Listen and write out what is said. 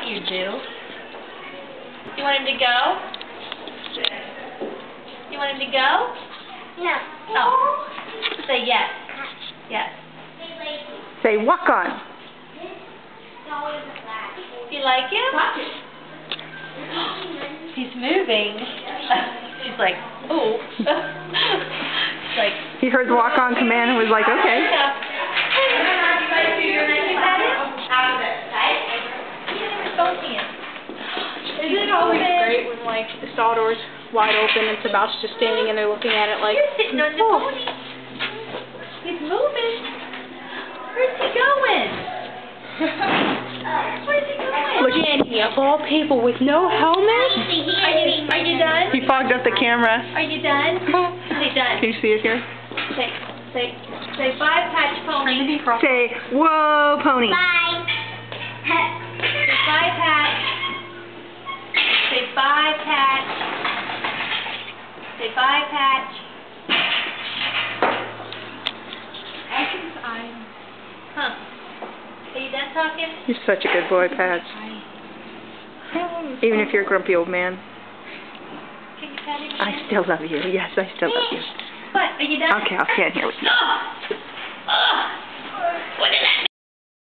what you do. You want him to go? You want him to go? No. Oh. Say yes. Yes. Say walk on. Do you like him? He's moving. She's like, ooh. She's like, He heard the walk on command and was like, okay. Isn't it always open? great when, like, the stall door's wide open and Sebastian's just standing and they're looking at it like, He's sitting on the pony. He's moving. Where's he going? Where's he going? look, Jenny, of all people with no helmet? Are you done? He fogged up the camera. Are you done? Say done. Can you see it here? Say bye, Patch Pony. Say, whoa, pony. Bye. Say bye, Patch. Say bye, Patch. Say bye, Patch. Huh. Are you done talking? You're such a good boy, Patch. Even if you're a grumpy old man. Can you pat him again? I still love you. Yes, I still love you. What? Are you done? Okay, I'll stand here with you. Look at that.